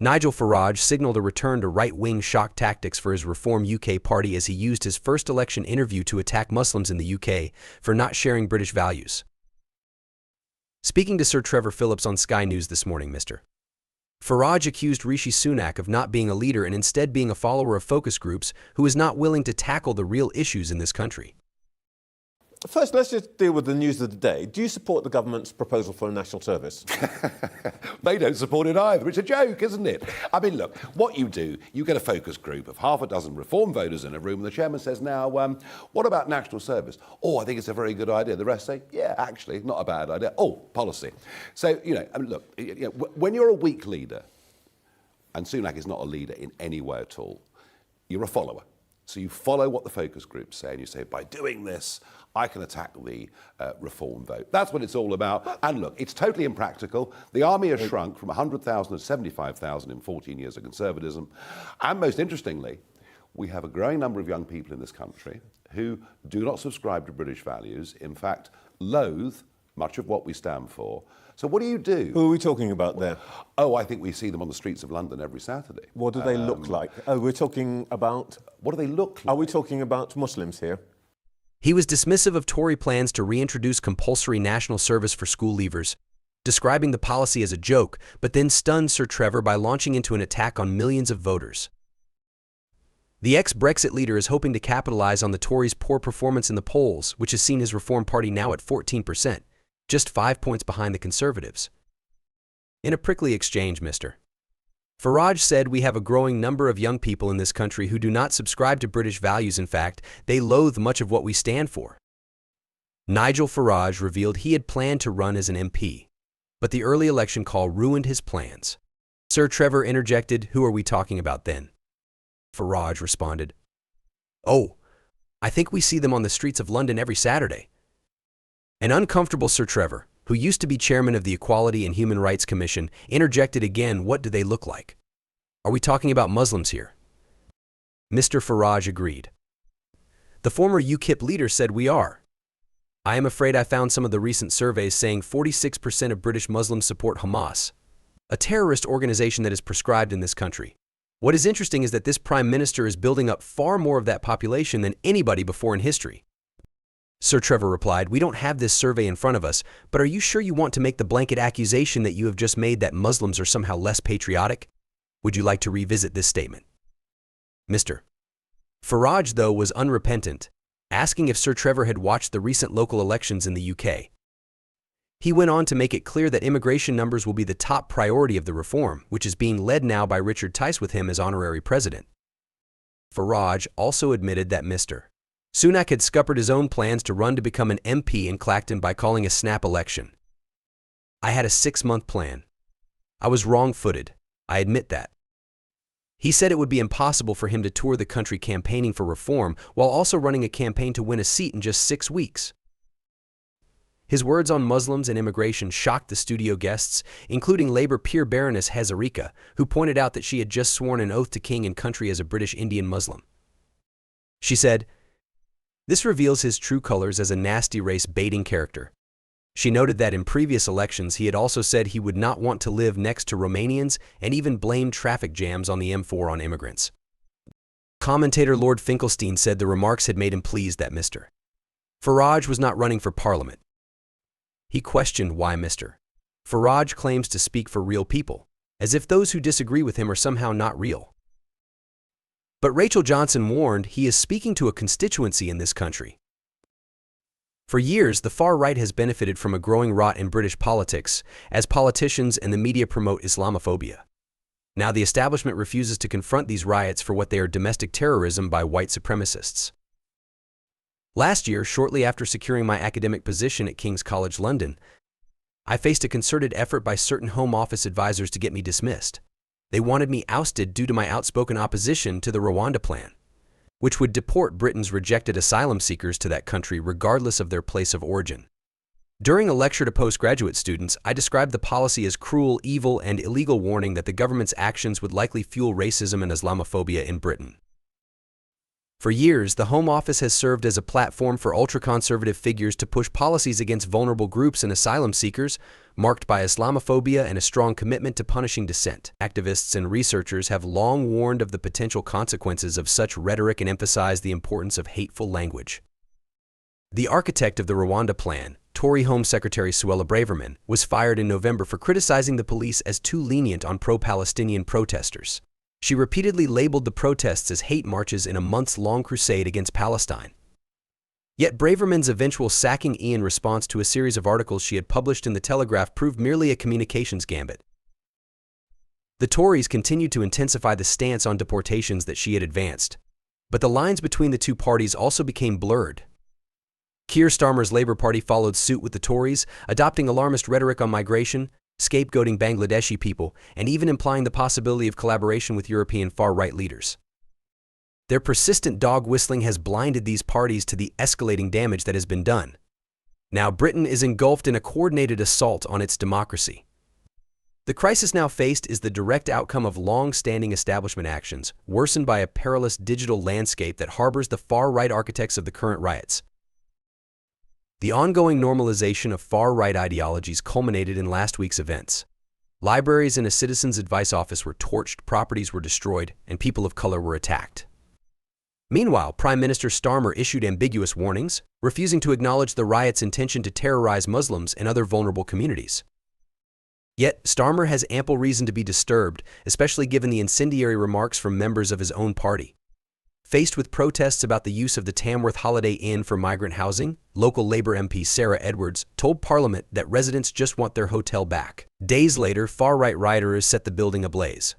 Nigel Farage signaled a return to right-wing shock tactics for his Reform UK party as he used his first election interview to attack Muslims in the UK for not sharing British values. Speaking to Sir Trevor Phillips on Sky News this morning, Mr. Farage accused Rishi Sunak of not being a leader and instead being a follower of focus groups who is not willing to tackle the real issues in this country. First, let's just deal with the news of the day. Do you support the government's proposal for a national service? They don't support it either. It's a joke, isn't it? I mean, look, what you do, you get a focus group of half a dozen Reform voters in a room, and the chairman says, now, what about national service? Oh, I think it's a very good idea. The rest say, yeah, actually, not a bad idea. Oh, policy. So, I mean, look, when you're a weak leader, and Sunak is not a leader in any way at all, you're a follower. So you follow what the focus groups say, and you say, by doing this, I can attack the Reform vote. That's what it's all about. And look, it's totally impractical. The army has shrunk from 100,000 to 75,000 in 14 years of conservatism. And most interestingly, we have a growing number of young people in this country who do not subscribe to British values, in fact, loathe much of what we stand for. So what do you do? Who are we talking about there? Oh, I think we see them on the streets of London every Saturday. What do they look like? Oh, we're talking about... What do they look like? Are we talking about Muslims here? He was dismissive of Tory plans to reintroduce compulsory national service for school leavers, describing the policy as a joke, but then stunned Sir Trevor by launching into an attack on millions of voters. The ex-Brexit leader is hoping to capitalize on the Tories' poor performance in the polls, which has seen his Reform Party now at 14%, just 5 points behind the Conservatives. In a prickly exchange, Mr. Farage said, we have a growing number of young people in this country who do not subscribe to British values. In fact, they loathe much of what we stand for. Nigel Farage revealed he had planned to run as an MP, but the early election call ruined his plans. Sir Trevor interjected, who are we talking about then? Farage responded, oh, I think we see them on the streets of London every Saturday. An uncomfortable Sir Trevor, who used to be chairman of the Equality and Human Rights Commission, interjected again, what do they look like? Are we talking about Muslims here? Mr. Farage agreed. The former UKIP leader said, we are. I am afraid I found some of the recent surveys saying 46% of British Muslims support Hamas, a terrorist organization that is proscribed in this country. What is interesting is that this Prime Minister is building up far more of that population than anybody before in history. Sir Trevor replied, we don't have this survey in front of us, but are you sure you want to make the blanket accusation that you have just made that Muslims are somehow less patriotic? Would you like to revisit this statement? Mr. Farage, though, was unrepentant, asking if Sir Trevor had watched the recent local elections in the UK. He went on to make it clear that immigration numbers will be the top priority of the reform, which is being led now by Richard Tice with him as honorary president. Farage also admitted that Mr. Sunak had scuppered his own plans to run to become an MP in Clacton by calling a snap election. I had a 6-month plan. I was wrong-footed. I admit that. He said it would be impossible for him to tour the country campaigning for reform while also running a campaign to win a seat in just 6 weeks. His words on Muslims and immigration shocked the studio guests, including Labour peer Baroness Hazarika, who pointed out that she had just sworn an oath to king and country as a British Indian Muslim. She said, this reveals his true colors as a nasty race-baiting character. She noted that in previous elections he had also said he would not want to live next to Romanians and even blamed traffic jams on the M4 on immigrants. Commentator Lord Finkelstein said the remarks had made him pleased that Mr. Farage was not running for Parliament. He questioned why Mr. Farage claims to speak for real people, as if those who disagree with him are somehow not real. But Rachel Johnson warned he is speaking to a constituency in this country. For years, the far right has benefited from a growing rot in British politics, as politicians and the media promote Islamophobia. Now the establishment refuses to confront these riots for what they are domestic terrorism by white supremacists. Last year, shortly after securing my academic position at King's College London, I faced a concerted effort by certain Home Office advisors to get me dismissed. They wanted me ousted due to my outspoken opposition to the Rwanda Plan, which would deport Britain's rejected asylum seekers to that country regardless of their place of origin. During a lecture to postgraduate students, I described the policy as cruel, evil, and illegal, warning that the government's actions would likely fuel racism and Islamophobia in Britain. For years, the Home Office has served as a platform for ultraconservative figures to push policies against vulnerable groups and asylum seekers, marked by Islamophobia and a strong commitment to punishing dissent. Activists and researchers have long warned of the potential consequences of such rhetoric and emphasized the importance of hateful language. The architect of the Rwanda Plan, Tory Home Secretary Suella Braverman, was fired in November for criticizing the police as too lenient on pro-Palestinian protesters. She repeatedly labeled the protests as hate marches in a months-long crusade against Palestine. Yet Braverman's eventual sacking in response to a series of articles she had published in The Telegraph proved merely a communications gambit. The Tories continued to intensify the stance on deportations that she had advanced, but the lines between the two parties also became blurred. Keir Starmer's Labour Party followed suit with the Tories, adopting alarmist rhetoric on migration, scapegoating Bangladeshi people, and even implying the possibility of collaboration with European far-right leaders. Their persistent dog whistling has blinded these parties to the escalating damage that has been done. Now Britain is engulfed in a coordinated assault on its democracy. The crisis now faced is the direct outcome of long-standing establishment actions, worsened by a perilous digital landscape that harbors the far-right architects of the current riots. The ongoing normalization of far-right ideologies culminated in last week's events. Libraries and a citizen's advice office were torched, properties were destroyed, and people of color were attacked. Meanwhile, Prime Minister Starmer issued ambiguous warnings, refusing to acknowledge the riot's intention to terrorize Muslims and other vulnerable communities. Yet, Starmer has ample reason to be disturbed, especially given the incendiary remarks from members of his own party. Faced with protests about the use of the Tamworth Holiday Inn for migrant housing, local Labour MP Sarah Edwards told Parliament that residents just want their hotel back. Days later, far-right rioters set the building ablaze.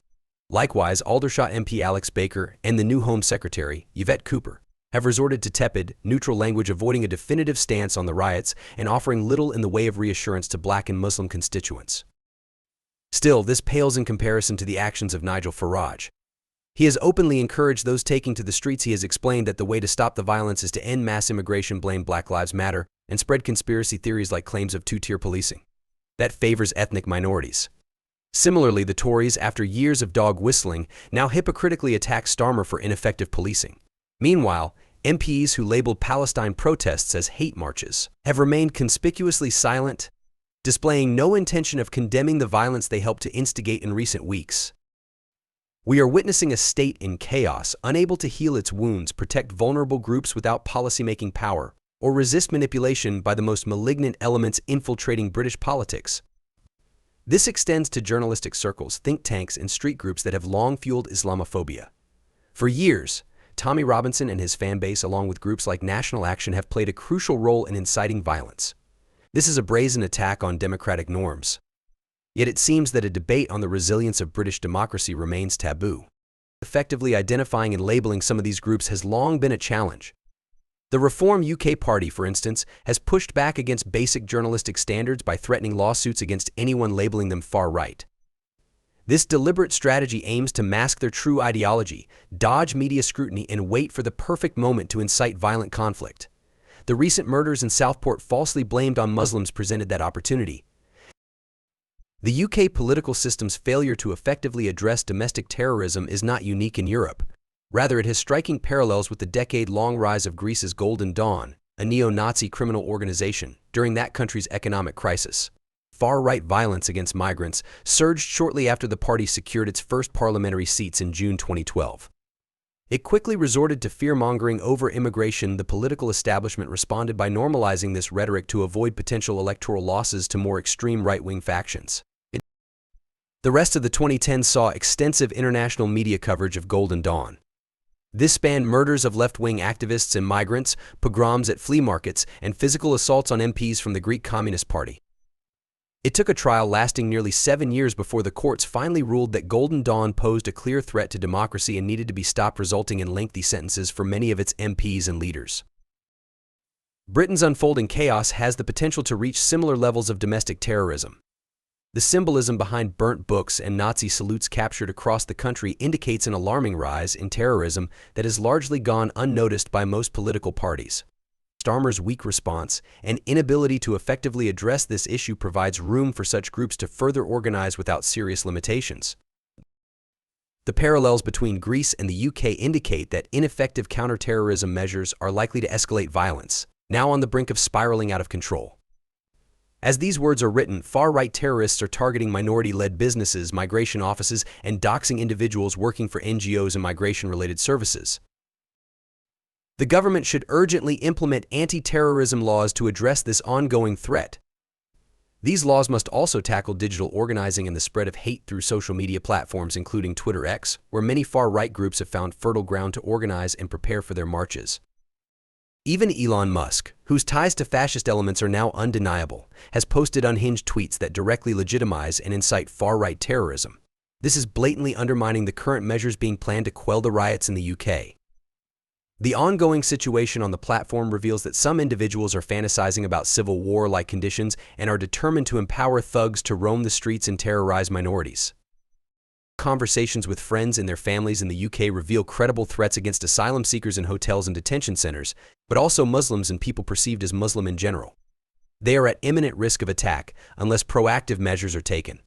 Likewise, Aldershot MP Alex Baker and the new Home Secretary, Yvette Cooper, have resorted to tepid, neutral language, avoiding a definitive stance on the riots and offering little in the way of reassurance to Black and Muslim constituents. Still, this pales in comparison to the actions of Nigel Farage. He has openly encouraged those taking to the streets. He has explained that the way to stop the violence is to end mass immigration, blame Black Lives Matter, and spread conspiracy theories like claims of two-tier policing that favors ethnic minorities. Similarly, the Tories, after years of dog whistling, now hypocritically attack Starmer for ineffective policing. Meanwhile, MPs who labeled Palestine protests as hate marches have remained conspicuously silent, displaying no intention of condemning the violence they helped to instigate in recent weeks. We are witnessing a state in chaos, unable to heal its wounds, protect vulnerable groups without policymaking power, or resist manipulation by the most malignant elements infiltrating British politics. This extends to journalistic circles, think tanks, and street groups that have long fueled Islamophobia. For years, Tommy Robinson and his fan base, along with groups like National Action, have played a crucial role in inciting violence. This is a brazen attack on democratic norms. Yet it seems that a debate on the resilience of British democracy remains taboo. Effectively identifying and labeling some of these groups has long been a challenge. The Reform UK Party, for instance, has pushed back against basic journalistic standards by threatening lawsuits against anyone labeling them far-right. This deliberate strategy aims to mask their true ideology, dodge media scrutiny, and wait for the perfect moment to incite violent conflict. The recent murders in Southport, falsely blamed on Muslims, presented that opportunity. The UK political system's failure to effectively address domestic terrorism is not unique in Europe. Rather, it has striking parallels with the decade-long rise of Greece's Golden Dawn, a neo-Nazi criminal organization, during that country's economic crisis. Far-right violence against migrants surged shortly after the party secured its first parliamentary seats in June 2012. It quickly resorted to fear-mongering over immigration. The political establishment responded by normalizing this rhetoric to avoid potential electoral losses to more extreme right-wing factions. The rest of the 2010s saw extensive international media coverage of Golden Dawn. This spanned murders of left-wing activists and migrants, pogroms at flea markets, and physical assaults on MPs from the Greek Communist Party. It took a trial lasting nearly 7 years before the courts finally ruled that Golden Dawn posed a clear threat to democracy and needed to be stopped, resulting in lengthy sentences for many of its MPs and leaders. Britain's unfolding chaos has the potential to reach similar levels of domestic terrorism. The symbolism behind burnt books and Nazi salutes captured across the country indicates an alarming rise in terrorism that has largely gone unnoticed by most political parties. Starmer's weak response and inability to effectively address this issue provides room for such groups to further organize without serious limitations. The parallels between Greece and the UK indicate that ineffective counterterrorism measures are likely to escalate violence, now on the brink of spiraling out of control. As these words are written, far-right terrorists are targeting minority-led businesses, migration offices, and doxing individuals working for NGOs and migration-related services. The government should urgently implement anti-terrorism laws to address this ongoing threat. These laws must also tackle digital organizing and the spread of hate through social media platforms, including Twitter X, where many far-right groups have found fertile ground to organize and prepare for their marches. Even Elon Musk, whose ties to fascist elements are now undeniable, has posted unhinged tweets that directly legitimize and incite far-right terrorism. This is blatantly undermining the current measures being planned to quell the riots in the UK. The ongoing situation on the platform reveals that some individuals are fantasizing about civil war-like conditions and are determined to empower thugs to roam the streets and terrorize minorities. Conversations with friends and their families in the UK reveal credible threats against asylum seekers in hotels and detention centers, but also Muslims and people perceived as Muslim in general. They are at imminent risk of attack unless proactive measures are taken.